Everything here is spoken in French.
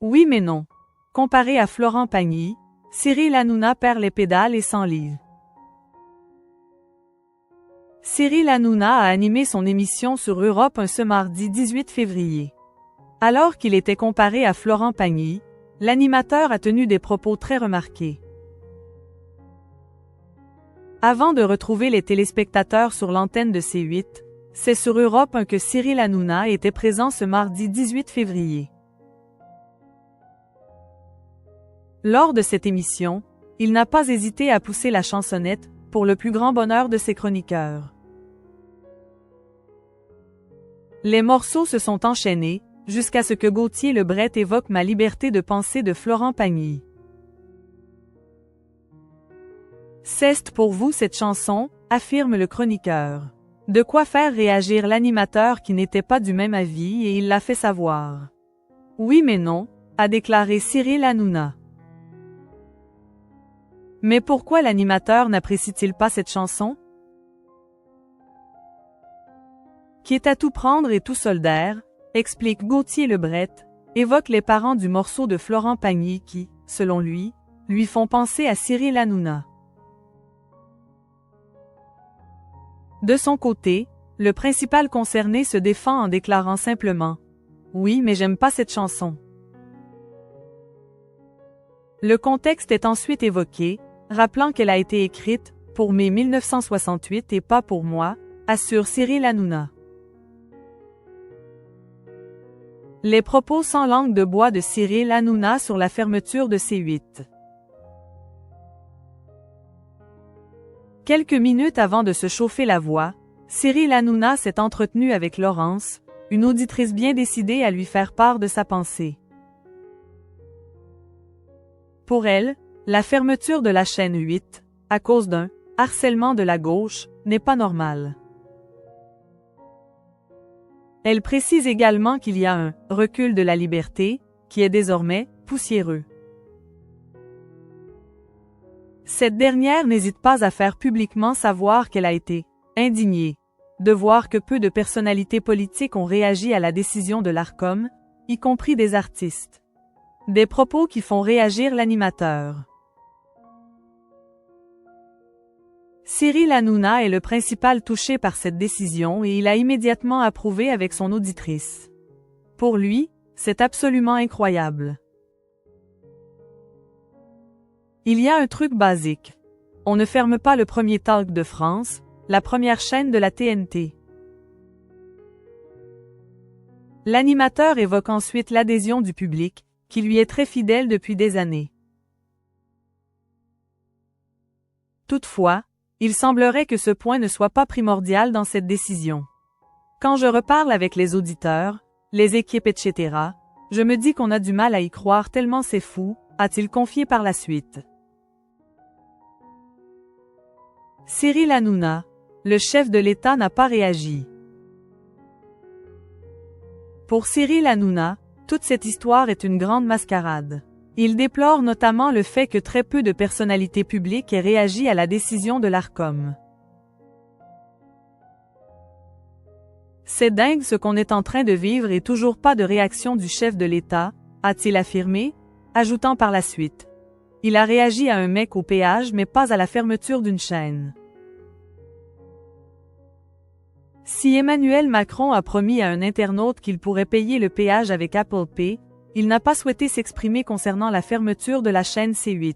Oui mais non. Comparé à Florent Pagny, Cyril Hanouna perd les pédales et s'enlise. Cyril Hanouna a animé son émission sur Europe 1 ce mardi 18 février. Alors qu'il était comparé à Florent Pagny, l'animateur a tenu des propos très remarqués. Avant de retrouver les téléspectateurs sur l'antenne de C8, c'est sur Europe 1 que Cyril Hanouna était présent ce mardi 18 février. Lors de cette émission, il n'a pas hésité à pousser la chansonnette, pour le plus grand bonheur de ses chroniqueurs. Les morceaux se sont enchaînés, jusqu'à ce que Gauthier Lebret évoque Ma liberté de penser de Florent Pagny. C'est pour vous cette chanson, affirme le chroniqueur. De quoi faire réagir l'animateur qui n'était pas du même avis et il l'a fait savoir. Oui mais non, a déclaré Cyril Hanouna. Mais pourquoi l'animateur n'apprécie-t-il pas cette chanson? Qui est à tout prendre et tout soldaire, explique Gauthier Lebret, évoque les parents du morceau de Florent Pagny qui, selon lui font penser à Cyril Hanouna. De son côté, le principal concerné se défend en déclarant simplement « Oui, mais j'aime pas cette chanson ». Le contexte est ensuite évoqué, rappelant qu'elle a été écrite « pour mai 1968 et pas pour moi », assure Cyril Hanouna. Les propos sans langue de bois de Cyril Hanouna sur la fermeture de C8. Quelques minutes avant de se chauffer la voix, Cyril Hanouna s'est entretenu avec Laurence, une auditrice bien décidée à lui faire part de sa pensée. Pour elle, la fermeture de la chaîne 8, à cause d'un « harcèlement de la gauche », n'est pas normale. Elle précise également qu'il y a un « recul de la liberté » qui est désormais « poussiéreux ». Cette dernière n'hésite pas à faire publiquement savoir qu'elle a été « indignée » de voir que peu de personnalités politiques ont réagi à la décision de l'Arcom, y compris des artistes. Des propos qui font réagir l'animateur. Cyril Hanouna est le principal touché par cette décision et il a immédiatement approuvé avec son auditrice. Pour lui, c'est absolument incroyable. Il y a un truc basique. On ne ferme pas le premier talk de France, la première chaîne de la TNT. L'animateur évoque ensuite l'adhésion du public, qui lui est très fidèle depuis des années. Toutefois, il semblerait que ce point ne soit pas primordial dans cette décision. Quand je reparle avec les auditeurs, les équipes etc., je me dis qu'on a du mal à y croire tellement c'est fou, a-t-il confié par la suite. Cyril Hanouna, le chef de l'État n'a pas réagi. Pour Cyril Hanouna, toute cette histoire est une grande mascarade. Il déplore notamment le fait que très peu de personnalités publiques aient réagi à la décision de l'Arcom. C'est dingue ce qu'on est en train de vivre et toujours pas de réaction du chef de l'État, a-t-il affirmé, ajoutant par la suite. Il a réagi à un mec au péage mais pas à la fermeture d'une chaîne. Si Emmanuel Macron a promis à un internaute qu'il pourrait payer le péage avec Apple Pay, il n'a pas souhaité s'exprimer concernant la fermeture de la chaîne C8.